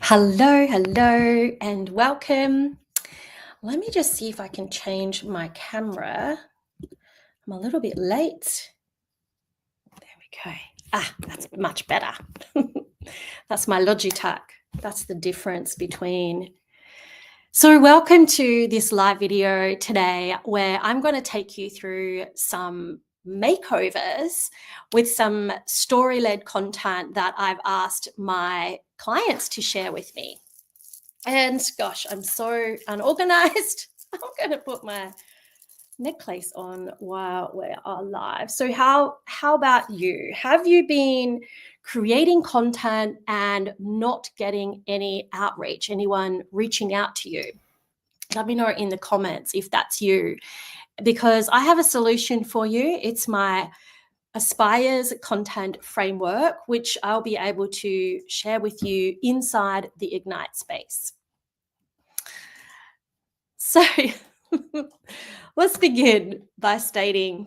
Hello, hello, and welcome. Let me just see if I can change my camera. I'm a little bit late. There we go. That's much better. That's my Logitech. That's the difference between. So welcome to this live video today where I'm going to take you through some makeovers with some story-led content that I've asked my clients to share with me. And gosh, I'm so unorganized. I'm going to put my necklace on while we are live. So how about you? Have you been creating content and not getting any outreach, anyone reaching out to you? Let me know in the comments if that's you, because I have a solution for you. It's my Aspires content framework, which I'll be able to share with you inside the Ignite space. So let's begin by stating,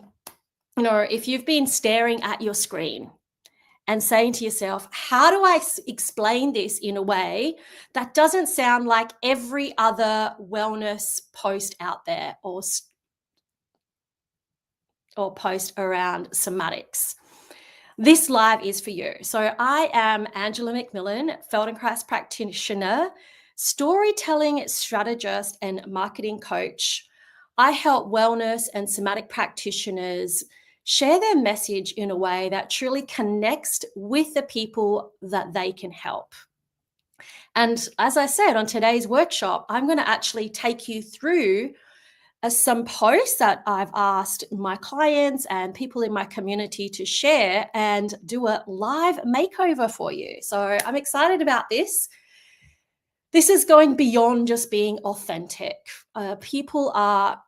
if you've been staring at your screen and saying to yourself, how do I explain this in a way that doesn't sound like every other wellness post out there or post around somatics? This live is for you. So I am Angela McMillan, Feldenkrais practitioner, storytelling strategist, and marketing coach. I help wellness and somatic practitioners share their message in a way that truly connects with the people that they can help. And as I said, on today's workshop, I'm going to actually take you through some posts that I've asked my clients and people in my community to share and do a live makeover for you. So I'm excited about this. This is going beyond just being authentic. People are,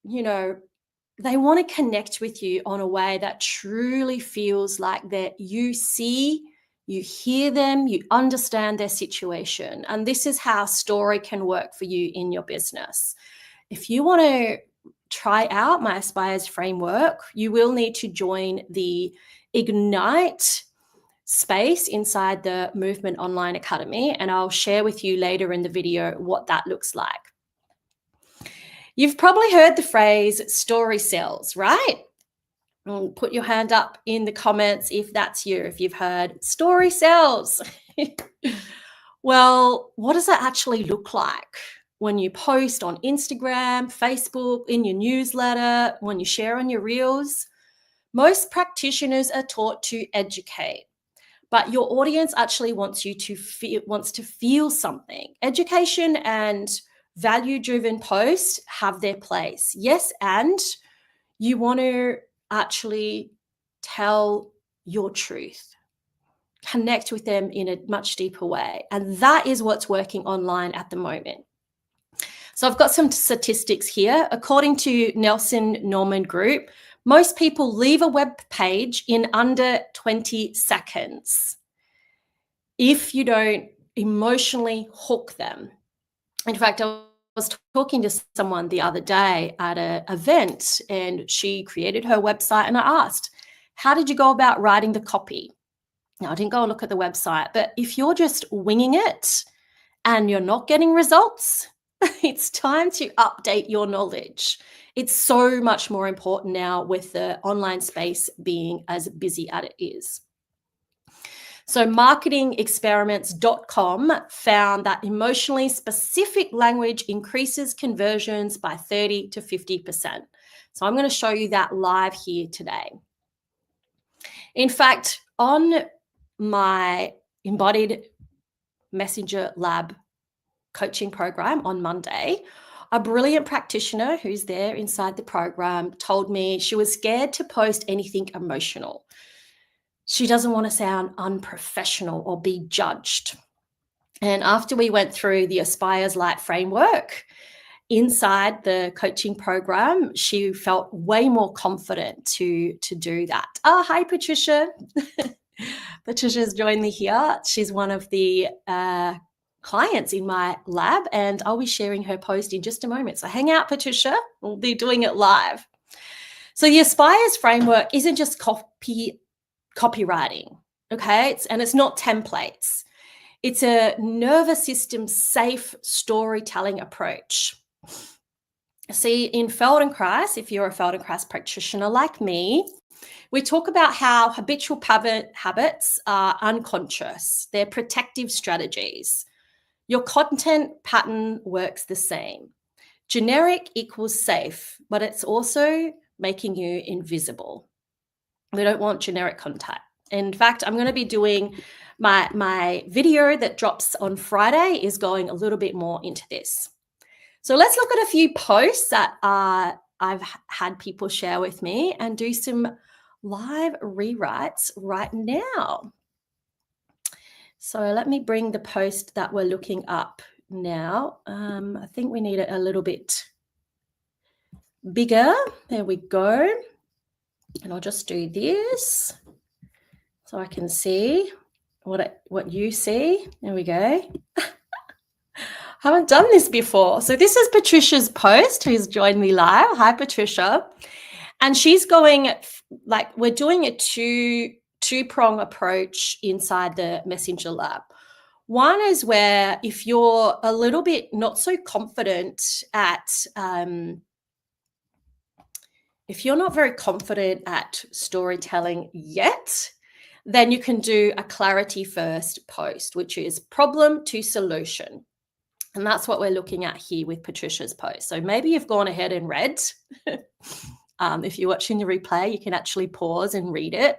they want to connect with you on a way that truly feels like that you see, you hear them, you understand their situation. And this is how story can work for you in your business. If you want to try out my Aspires framework, you will need to join the Ignite space inside the Movement Online Academy, and I'll share with you later in the video what that looks like. You've probably heard the phrase story sells, right? Put your hand up in the comments if that's you, if you've heard story sells. Well, what does that actually look like? When you post on Instagram, Facebook, in your newsletter, when you share on your reels, most practitioners are taught to educate, but your audience actually wants to feel something. Education and value-driven posts have their place. Yes, and you want to actually tell your truth, connect with them in a much deeper way, and that is what's working online at the moment. So I've got some statistics here. According to Nelson Norman Group, most people leave a web page in under 20 seconds if you don't emotionally hook them. In fact, I was talking to someone the other day at an event, and she created her website, and I asked, how did you go about writing the copy? Now, I didn't go and look at the website, but if you're just winging it and you're not getting results, it's time to update your knowledge. It's so much more important now with the online space being as busy as it is. So marketingexperiments.com found that emotionally specific language increases conversions by 30 to 50%. So I'm going to show you that live here today. In fact, on my Embodied Messenger Lab coaching program on Monday, a brilliant practitioner who's there inside the program told me she was scared to post anything emotional. She doesn't want to sound unprofessional or be judged. And after we went through the Aspires Light framework inside the coaching program, she felt way more confident to do that. Oh, hi, Patricia. Patricia's joined me here. She's one of the clients in my lab, and I'll be sharing her post in just a moment. So hang out, Patricia. We'll be doing it live. So the Aspires framework isn't just copywriting, okay? It's not templates. It's a nervous system safe storytelling approach. See, in Feldenkrais, if you're a Feldenkrais practitioner like me, we talk about how habitual habits are unconscious. They're protective strategies. Your content pattern works the same. Generic equals safe, but it's also making you invisible. We don't want generic content. In fact, I'm going to be doing my video that drops on Friday is going a little bit more into this. So let's look at a few posts that I've had people share with me and do some live rewrites right now. So let me bring the post that we're looking up now. I think we need it a little bit bigger. There we go. And I'll just do this so I can see what you see. There we go. Haven't done this before. So this is Patricia's post, who's joined me live. Hi, Patricia. And she's going, like, we're doing a two-prong approach inside the Messenger Lab. One is where if you're a little bit not so confident at, if you're not very confident at storytelling yet, then you can do a clarity first post, which is problem to solution. And that's what we're looking at here with Patricia's post. So maybe you've gone ahead and read. If you're watching the replay, you can actually pause and read it.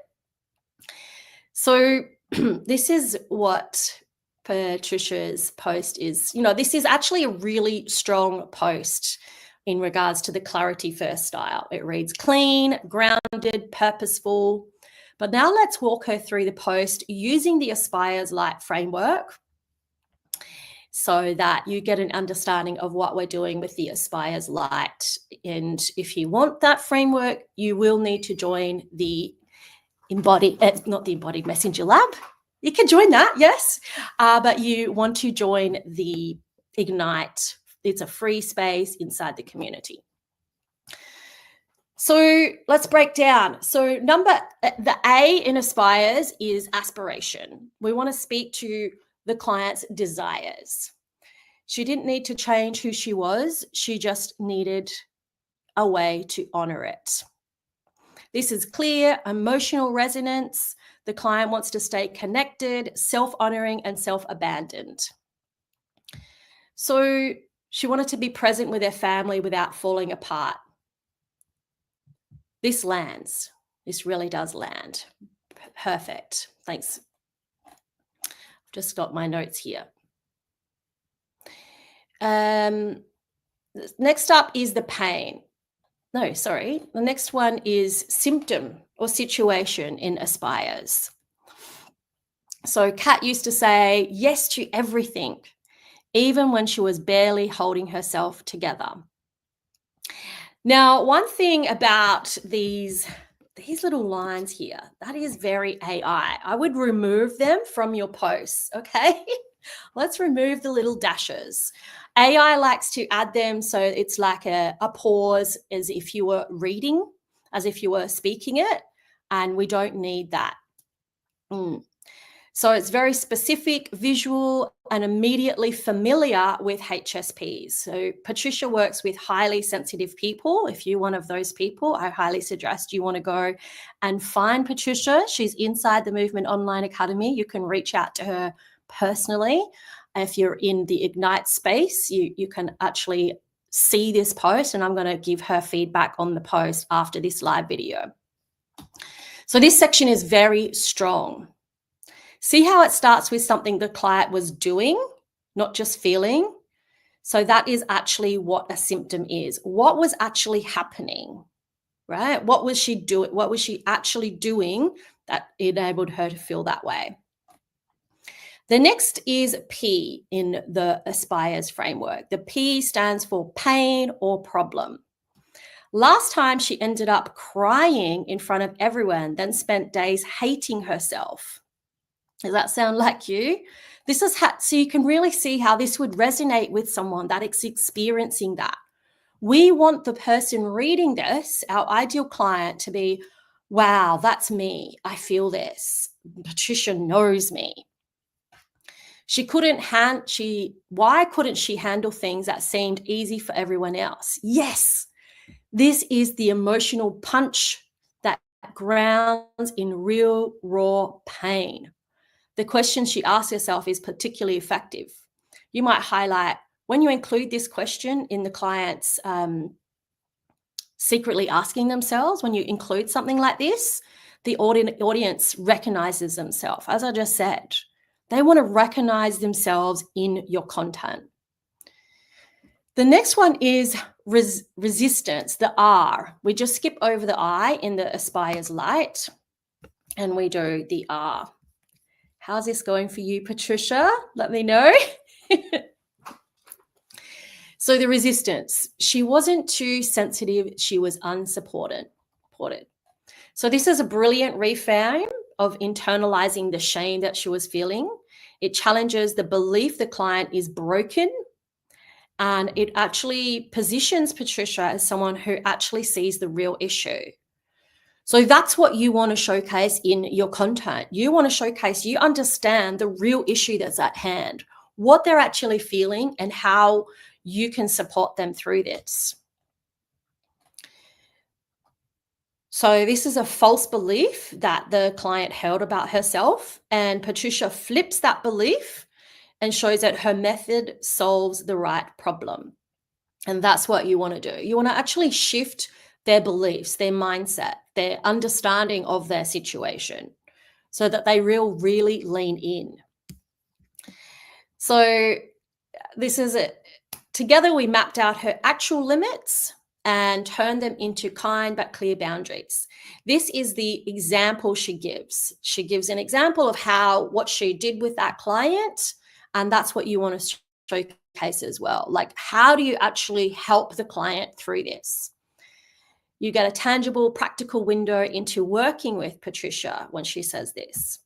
So this is what Patricia's post is. You know, this is actually a really strong post in regards to the clarity first style. It reads clean, grounded, purposeful. But now let's walk her through the post using the Aspires Light framework so that you get an understanding of what we're doing with the Aspires Light. And if you want that framework, you will need to join the not the Embodied Messenger Lab. You can join that, yes, but you want to join the Ignite. It's a free space inside the community. So let's break down. So the A in Aspires is aspiration. We want to speak to the client's desires. She didn't need to change who she was. She just needed a way to honor it. This is clear, emotional resonance. The client wants to stay connected, self-honoring, and self-abandoned. So she wanted to be present with her family without falling apart. This lands. This really does land. Perfect. Thanks. I've just got my notes here. Next up is the pain. No, sorry. The next one is symptom or situation in Aspires. So Kat used to say yes to everything, even when she was barely holding herself together. Now, one thing about these little lines here, that is very AI. I would remove them from your posts, okay? Let's remove the little dashes. AI likes to add them so it's like a pause as if you were reading, as if you were speaking it, and we don't need that. So it's very specific, visual, and immediately familiar with HSPs. So Patricia works with highly sensitive people. If you're one of those people, I highly suggest you want to go and find Patricia. She's inside the Movement Online Academy. You can reach out to her personally. If you're in the Ignite space, you can actually see this post, and I'm going to give her feedback on the post after this live video. So this section is very strong. See how it starts with something the client was doing, not just feeling. So that is actually what a symptom is. What was actually happening, right? What was she doing? What was she actually doing that enabled her to feel that way? The next is P in the Aspires framework. The P stands for pain or problem. Last time she ended up crying in front of everyone, then spent days hating herself. Does that sound like you? This is so you can really see how this would resonate with someone that is experiencing that. We want the person reading this, our ideal client, to be, wow, that's me. I feel this. Patricia knows me. Why couldn't she handle things that seemed easy for everyone else? Yes, this is the emotional punch that grounds in real raw pain. The question she asks herself is particularly effective. You might highlight, when you include this question in the client's secretly asking themselves, when you include something like this, the audience recognizes themselves. As I just said, they want to recognize themselves in your content. The next one is resistance, the R. We just skip over the I in the aspires light and we do the R. How's this going for you, Patricia? Let me know. So the resistance, she wasn't too sensitive. She was unsupported. So this is a brilliant reframe of internalizing the shame that she was feeling. It challenges the belief the client is broken, and it actually positions Patricia as someone who actually sees the real issue. So that's what you want to showcase in your content. You want to showcase, you understand the real issue that's at hand, what they're actually feeling, and how you can support them through this. So this is a false belief that the client held about herself, and Patricia flips that belief and shows that her method solves the right problem. And that's what you want to do. You want to actually shift their beliefs, their mindset, their understanding of their situation so that they really lean in. So this is it. Together we mapped out her actual limits and turned them into kind but clear boundaries. This is the example she gives. She gives an example of what she did with that client, and that's what you want to showcase as well. Like, how do you actually help the client through this? You get a tangible, practical window into working with Patricia when she says this.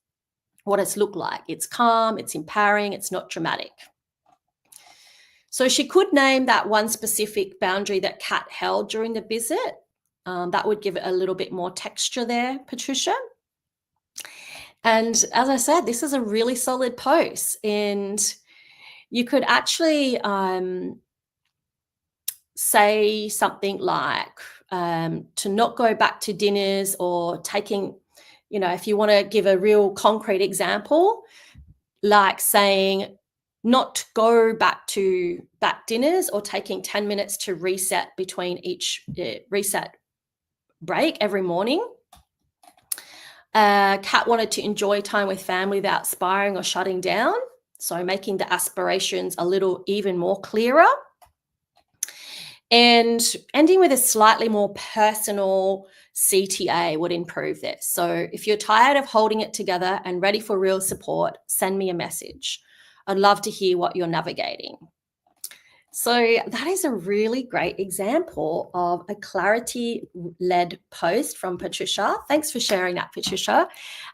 What it's looked like. It's calm, it's empowering, it's not dramatic. So she could name that one specific boundary that Kat held during the visit. That would give it a little bit more texture there, Patricia. And as I said, this is a really solid post, and you could actually say something like to not go back to dinners, or taking, if you want to give a real concrete example, like saying not go back to dinners, or taking 10 minutes to reset between each reset break every morning. Kat wanted to enjoy time with family without spiraling or shutting down. So making the aspirations a little even more clearer. And ending with a slightly more personal CTA would improve this. So if you're tired of holding it together and ready for real support, send me a message. I'd love to hear what you're navigating. So that is a really great example of a clarity-led post from Patricia. Thanks for sharing that, Patricia.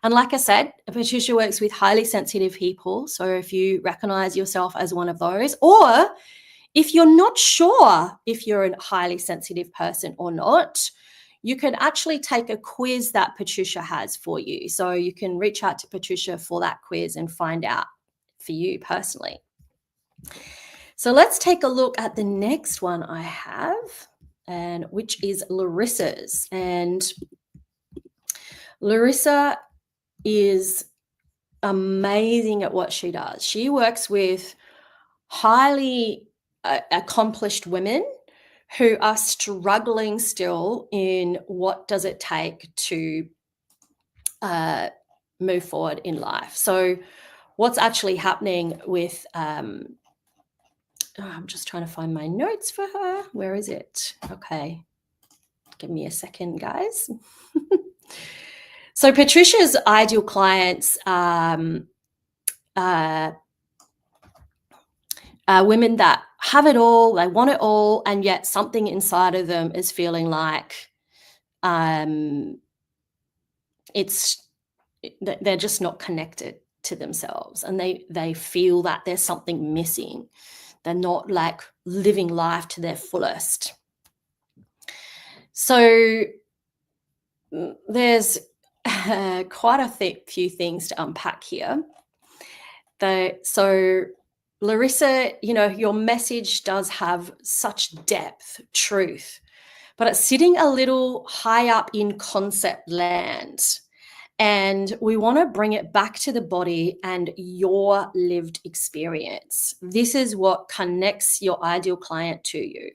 And like I said, Patricia works with highly sensitive people. So if you recognize yourself as one of those, or if you're not sure if you're a highly sensitive person or not, you can actually take a quiz that Patricia has for you. So you can reach out to Patricia for that quiz and find out for you personally. So let's take a look at the next one I have, and which is Larissa's. And Larissa is amazing at what she does. She works with highly accomplished women who are struggling still in what does it take to move forward in life. So what's actually happening with I'm just trying to find my notes for her. Where is it? Okay. Give me a second, guys. So Patricia's ideal clients women that have it all, they want it all, and yet something inside of them is feeling like they're just not connected to themselves, and they feel that there's something missing. They're not like living life to their fullest. So there's quite a few things to unpack here. So Larissa, your message does have such depth, truth, but it's sitting a little high up in concept land. And we want to bring it back to the body and your lived experience. This is what connects your ideal client to you.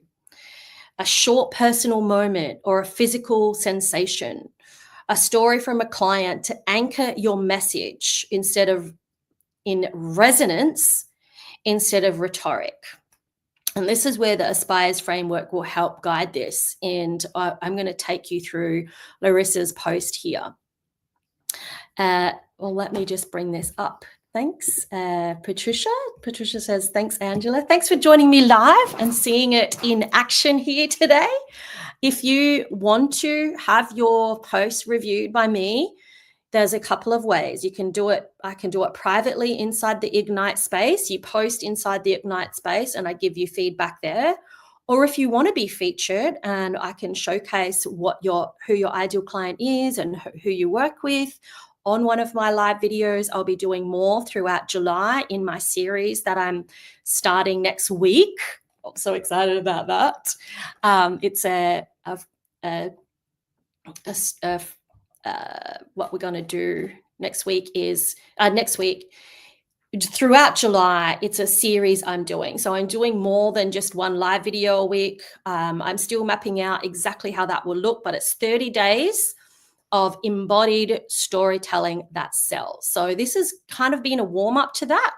A short personal moment or a physical sensation, a story from a client to anchor your message in resonance instead of rhetoric. And this is where the Aspires framework will help guide this. And I'm going to take you through Larissa's post here. Well, let me just bring this up. Thanks, Patricia. Patricia says, thanks, Angela. Thanks for joining me live and seeing it in action here today. If you want to have your post reviewed by me, there's a couple of ways. You can do it. I can do it privately inside the Ignite space. You post inside the Ignite space and I give you feedback there. Or if you want to be featured and I can showcase who your ideal client is and who you work with on one of my live videos. I'll be doing more throughout July in my series that I'm starting next week. I'm so excited about that. It's what we're going to do next week is throughout July, it's a series I'm doing. So I'm doing more than just one live video a week. I'm still mapping out exactly how that will look, but it's 30 days of embodied storytelling that sells. So this has kind of been a warm up to that.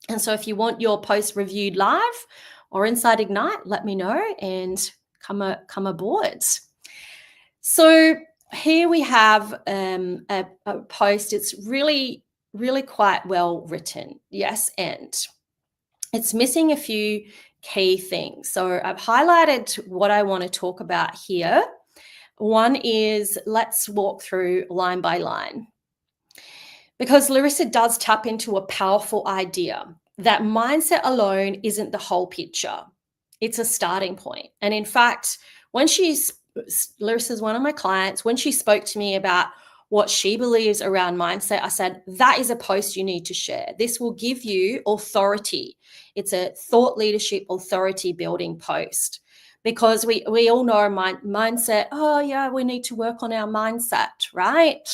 And so if you want your post reviewed live or inside Ignite, let me know and come aboard. So here we have a post. It's really, really quite well written. Yes, and it's missing a few key things. So I've highlighted what I want to talk about here. One is let's walk through line by line. Because Larissa does tap into a powerful idea that mindset alone isn't the whole picture. It's a starting point. And in fact, Larissa's one of my clients, when she spoke to me about what she believes around mindset, I said, that is a post you need to share. This will give you authority. It's a thought leadership authority building post. Because we all know our mindset, oh yeah, we need to work on our mindset, right?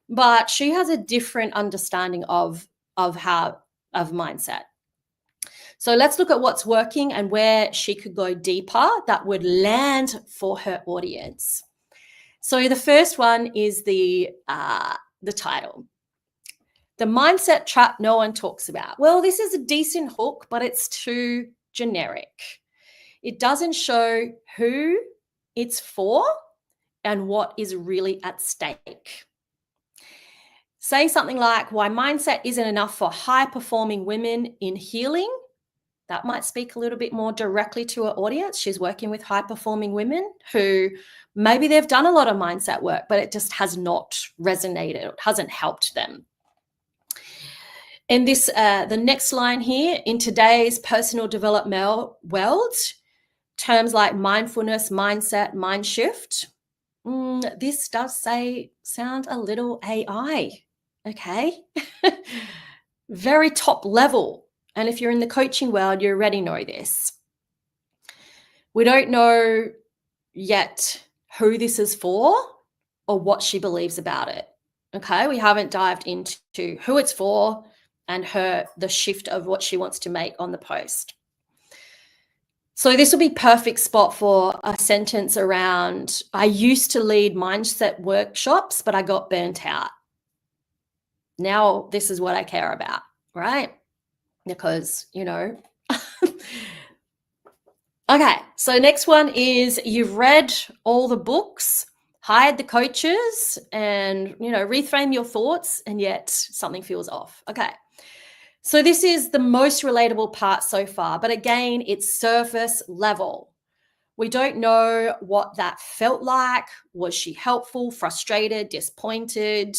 But she has a different understanding of mindset. So let's look at what's working and where she could go deeper that would land for her audience. So the first one is the title. The mindset trap no one talks about. Well, this is a decent hook, but it's too generic. It doesn't show who it's for and what is really at stake. Saying something like, why mindset isn't enough for high-performing women in healing, that might speak a little bit more directly to her audience. She's working with high-performing women who maybe they've done a lot of mindset work, but it just has not resonated. It hasn't helped them. In this, the next line here, in today's personal development world, terms like mindfulness, mindset, mind shift, this does sound a little AI, okay? Very top level. And if you're in the coaching world, you already know this. We don't know yet who this is for or what she believes about it, okay? We haven't dived into who it's for and the shift of what she wants to make on the post. So this will be perfect spot for a sentence around, I used to lead mindset workshops, but I got burnt out. Now this is what I care about, right? Because, Okay, so next one is you've read all the books, hired the coaches, and, reframe your thoughts, and yet something feels off. Okay. So this is the most relatable part so far, but again, it's surface level. We don't know what that felt like. Was she helpful, frustrated, disappointed?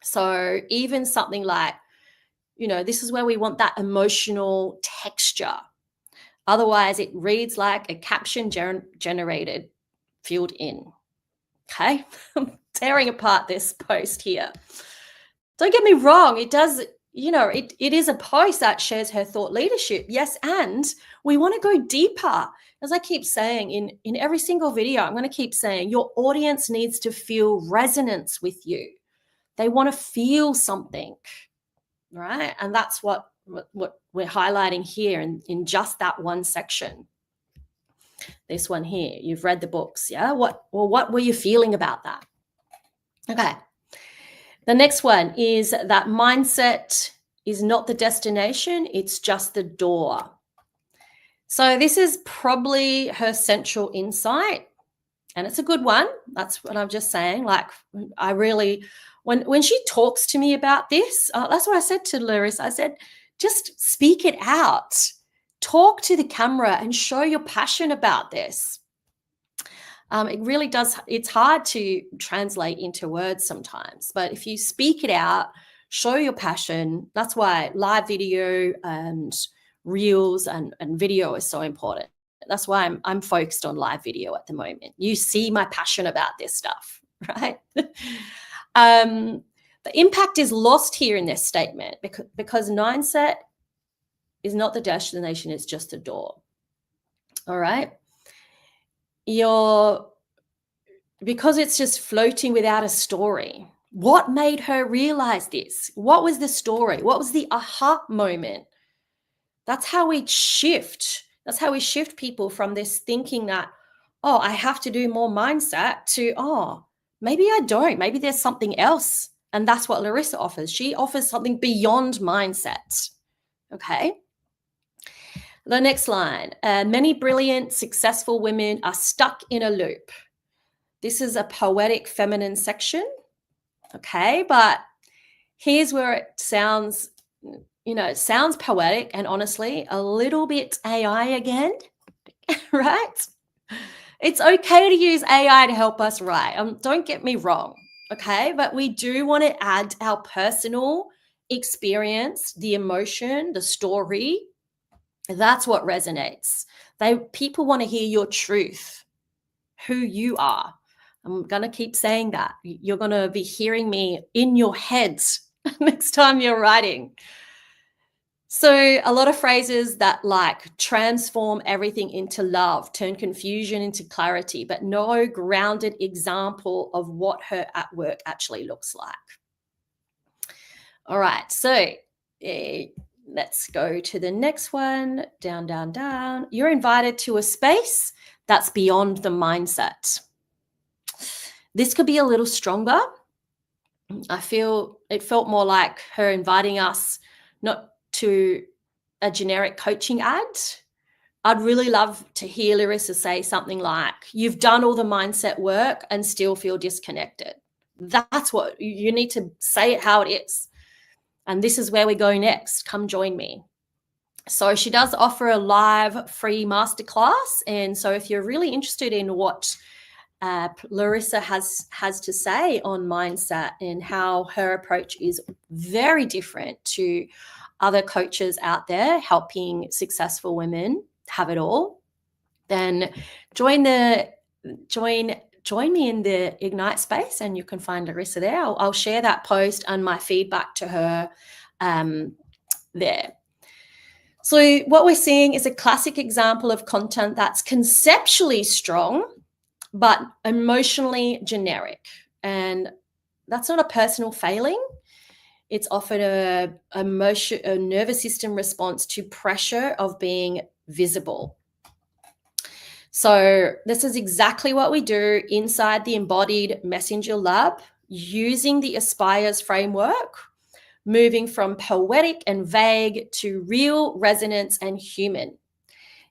So even something like, this is where we want that emotional texture. Otherwise, it reads like a caption generated, filled in. Okay, I'm tearing apart this post here. Don't get me wrong, it does it is a post that shares her thought leadership. Yes, and we want to go deeper. As I keep saying in every single video, I'm going to keep saying your audience needs to feel resonance with you. They want to feel something, right? And that's what we're highlighting here in just that one section. This one here, you've read the books, yeah? What were you feeling about that? Okay. The next one is that mindset is not the destination, it's just the door. So this is probably her central insight, and it's a good one. That's what I'm just saying. Like, I really, when she talks to me about this, that's what I said to Larissa. I said, just speak it out. Talk to the camera and show your passion about this. It really does. It's hard to translate into words sometimes, but if you speak it out, show your passion. That's why live video and reels and video is so important. That's why I'm focused on live video at the moment. You see my passion about this stuff, right? The impact is lost here in this statement because mindset is not the destination, it's just a door. All right. Because it's just floating without a story. What made her realize this? What was the story? What was the aha moment? That's how we shift. That's how we shift people from this thinking that, oh, I have to do more mindset to, oh, maybe I don't. Maybe there's something else. And that's what Larissa offers. She offers something beyond mindset. Okay. The next line, many brilliant, successful women are stuck in a loop. This is a poetic feminine section, okay? But here's where it sounds, it sounds poetic and honestly a little bit AI again, right? It's okay to use AI to help us write. Don't get me wrong, okay? But we do want to add our personal experience, the emotion, the story. That's what resonates. People want to hear your truth, who you are. I'm going to keep saying that. You're going to be hearing me in your heads next time you're writing. So a lot of phrases that like transform everything into love, turn confusion into clarity, but no grounded example of what her at work actually looks like. All right. So let's go to the next one. Down, down, down. You're invited to a space that's beyond the mindset. This could be a little stronger. I feel it felt more like her inviting us not to a generic coaching ad. I'd really love to hear Larissa say something like, you've done all the mindset work and still feel disconnected. That's what you need to say it how it is. And this is where we go next. Come join me. So she does offer a live free masterclass. And so if you're really interested in what Larissa has to say on mindset and how her approach is very different to other coaches out there helping successful women have it all, then join me in the Ignite space and you can find Larissa there. I'll share that post and my feedback to her there. So what we're seeing is a classic example of content that's conceptually strong, but emotionally generic. And that's not a personal failing. It's often a nervous system response to pressure of being visible. So this is exactly what we do inside the Embodied Messenger Lab, using the Aspires framework, moving from poetic and vague to real, resonance, and human.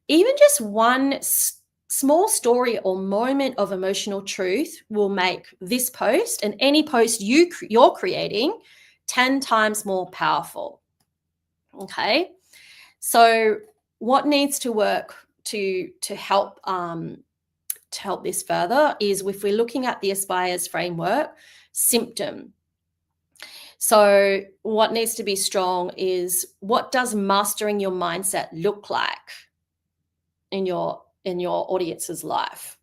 Even just one small story or moment of emotional truth will make this post and any post you're creating 10 times more powerful. Okay, so what needs to work to help this further is if we're looking at the Aspires framework, symptom. So what needs to be strong is, what does mastering your mindset look like in your audience's life?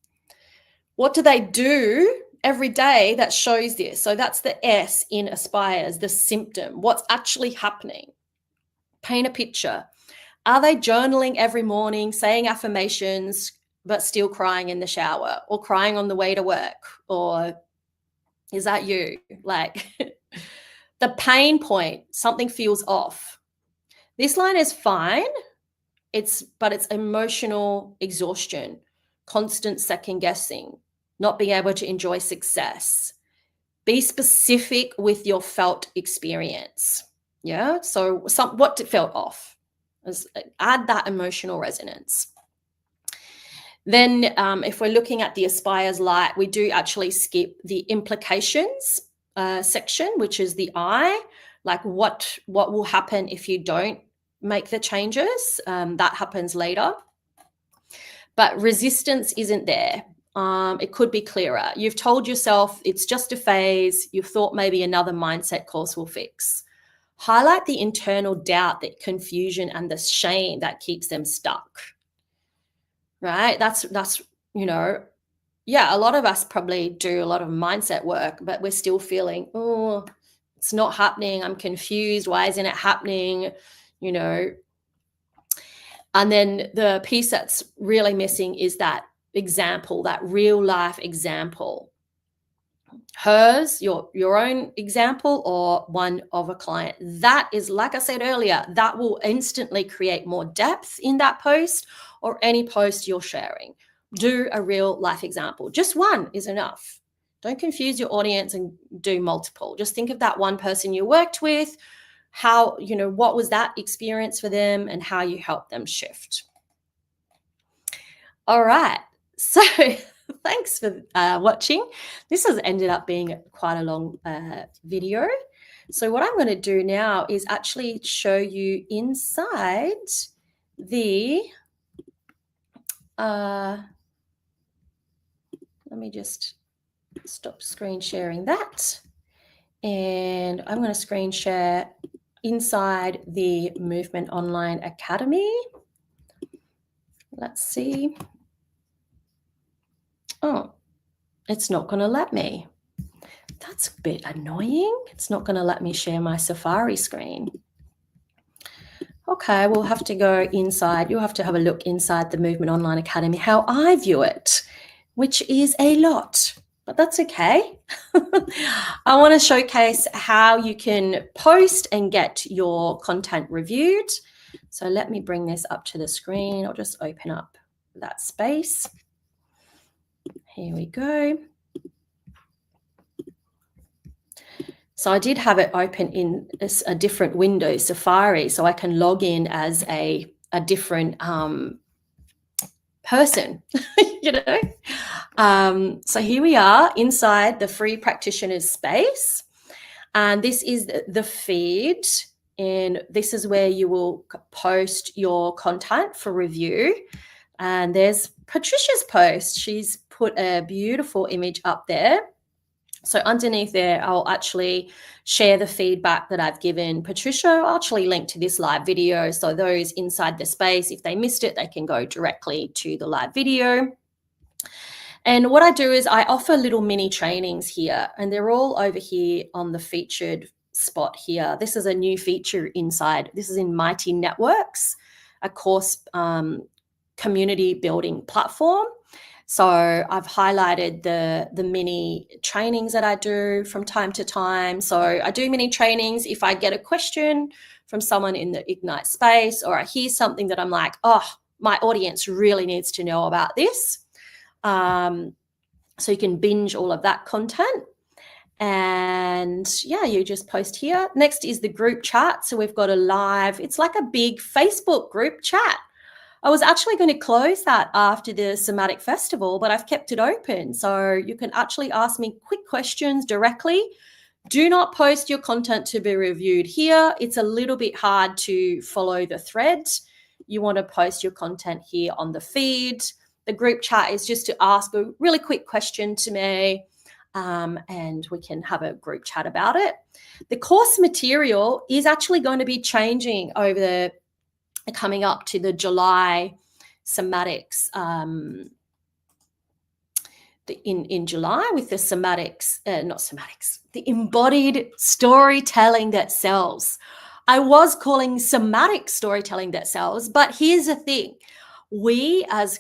What do they do every day that shows this. So that's the S in aspires, the symptom, what's actually happening. Paint a picture. Are they journaling every morning, saying affirmations, but still crying in the shower or crying on the way to work? Or is that you? Like the pain point, something feels off. This line is fine. But it's emotional exhaustion, constant second guessing, not being able to enjoy success. Be specific with your felt experience. Yeah. So what felt off? Add that emotional resonance. Then if we're looking at the aspires light, we do actually skip the implications section, which is the I, like what will happen if you don't make the changes. That happens later. But resistance isn't there. It could be clearer. You've told yourself it's just a phase. You've thought maybe another mindset course will fix. Highlight the internal doubt, the confusion, and the shame that keeps them stuck. Right? That's yeah, a lot of us probably do a lot of mindset work, but we're still feeling, oh, it's not happening. I'm confused. Why isn't it happening? And then the piece that's really missing is that example, that real life example. Hers, your own example, or one of a client. That is, like I said earlier, that will instantly create more depth in that post or any post you're sharing. Do a real life example. Just one is enough. Don't confuse your audience and do multiple. Just think of that one person you worked with, how, what was that experience for them and how you help them shift. All right. So thanks for watching. This has ended up being quite a long video. So what I'm going to do now is actually show you inside the, let me just stop screen sharing that. And I'm going to screen share inside the Movement Online Academy. Let's see. Oh, it's not going to let me. That's a bit annoying. It's not going to let me share my Safari screen. Okay, we'll have to go inside. You'll have to have a look inside the Movement Online Academy, how I view it, which is a lot, but that's okay. I want to showcase how you can post and get your content reviewed. So let me bring this up to the screen. I'll just open up that space. Here we go. So I did have it open in a different window, Safari, so I can log in as a different person, So here we are inside the free practitioners space. And this is the feed. And this is where you will post your content for review. And there's Patricia's post. She's put a beautiful image up there. So underneath there, I'll actually share the feedback that I've given Patricia. I'll actually link to this live video. So those inside the space, if they missed it, they can go directly to the live video. And what I do is I offer little mini trainings here, and they're all over here on the featured spot here. This is a new feature inside. This is in Mighty Networks, a course community building platform. So I've highlighted the mini trainings that I do from time to time. So I do mini trainings if I get a question from someone in the Ignite space, or I hear something that I'm like, oh, my audience really needs to know about this. So you can binge all of that content. And yeah, you just post here. Next is the group chat. So we've got a live, it's like a big Facebook group chat. I was actually going to close that after the Somatic Festival, but I've kept it open. So you can actually ask me quick questions directly. Do not post your content to be reviewed here. It's a little bit hard to follow the thread. You want to post your content here on the feed. The group chat is just to ask a really quick question to me, and we can have a group chat about it. The course material is actually going to be changing over the coming up to the July somatics in July with the the embodied storytelling that sells. I was calling somatic storytelling that sells, but here's the thing. We as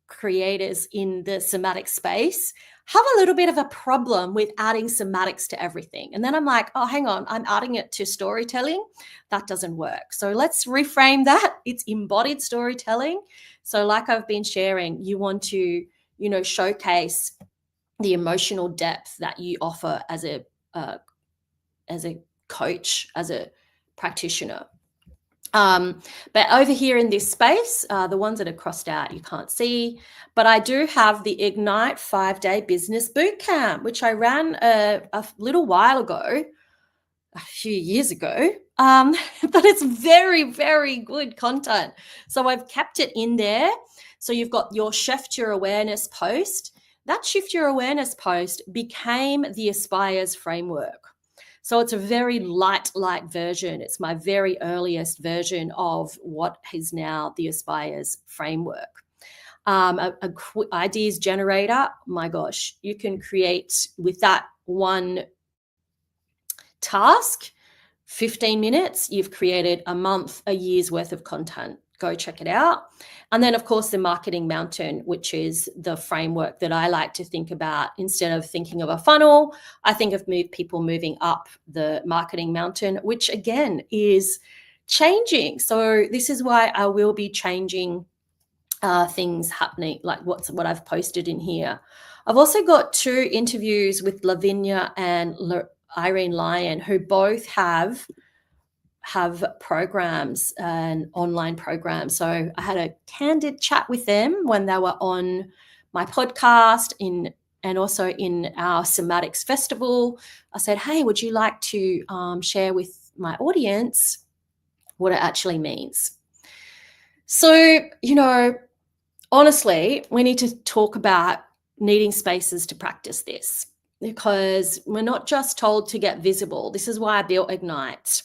creators in the somatic space have a little bit of a problem with adding somatics to everything. And then I'm like, oh, hang on, I'm adding it to storytelling. That doesn't work. So let's reframe that. It's embodied storytelling. So like I've been sharing, you want to, showcase the emotional depth that you offer as a coach, as a practitioner. But over here in this space, the ones that are crossed out, you can't see, but I do have the Ignite 5-day business bootcamp, which I ran a little while ago, a few years ago, but it's very, very good content. So I've kept it in there. So you've got your Shift Your Awareness post. That Shift Your Awareness post became the Aspires framework. So it's a very light version. It's my very earliest version of what is now the Aspires framework. Ideas generator, my gosh, you can create with that one task, 15 minutes, you've created a month, a year's worth of content. Go check it out. And then, of course, the Marketing Mountain, which is the framework that I like to think about. Instead of thinking of a funnel, I think of people moving up the Marketing Mountain, which again is changing. So this is why I will be changing things happening, like what I've posted in here. I've also got 2 interviews with Lavinia and Irene Lyon, who both have programs and online programs. So I had a candid chat with them when they were on my podcast and also in our Somatics Festival. I said, hey, would you like to share with my audience what it actually means? So, honestly, we need to talk about needing spaces to practice this, because we're not just told to get visible. This is why I built Ignite.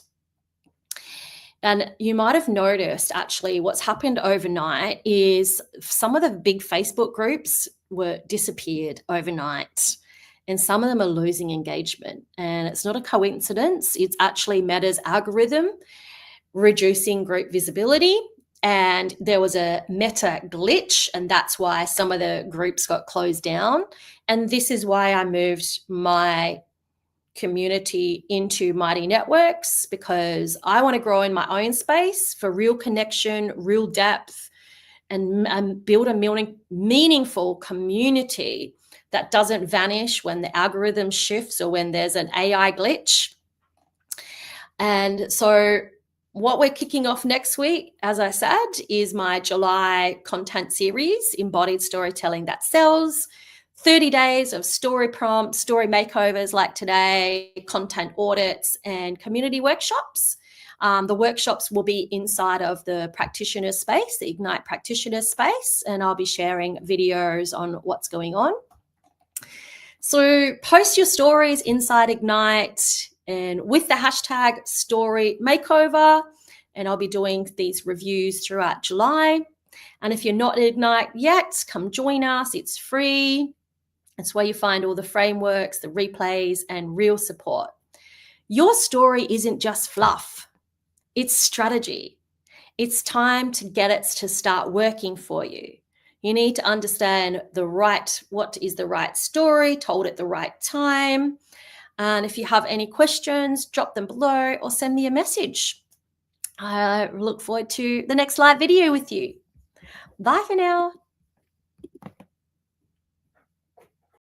And you might have noticed actually what's happened overnight is some of the big Facebook groups were disappeared overnight, and some of them are losing engagement. And it's not a coincidence. It's actually Meta's algorithm reducing group visibility. And there was a Meta glitch, and that's why some of the groups got closed down. And this is why I moved my community into Mighty Networks, because I want to grow in my own space for real connection, real depth, and build a meaningful community that doesn't vanish when the algorithm shifts or when there's an AI glitch. And so what we're kicking off next week, as I said, is my July content series, Embodied Storytelling That Sells. 30 days of story prompts, story makeovers like today, content audits, and community workshops. The workshops will be inside of the practitioner space, the Ignite practitioner space, and I'll be sharing videos on what's going on. So post your stories inside Ignite and with the hashtag story makeover, and I'll be doing these reviews throughout July. And if you're not in Ignite yet, come join us. It's free. It's where you find all the frameworks, the replays, and real support. Your story isn't just fluff. It's strategy. It's time to get it to start working for you. You need to understand what is the right story, told at the right time. And if you have any questions, drop them below or send me a message. I look forward to the next live video with you. Bye for now.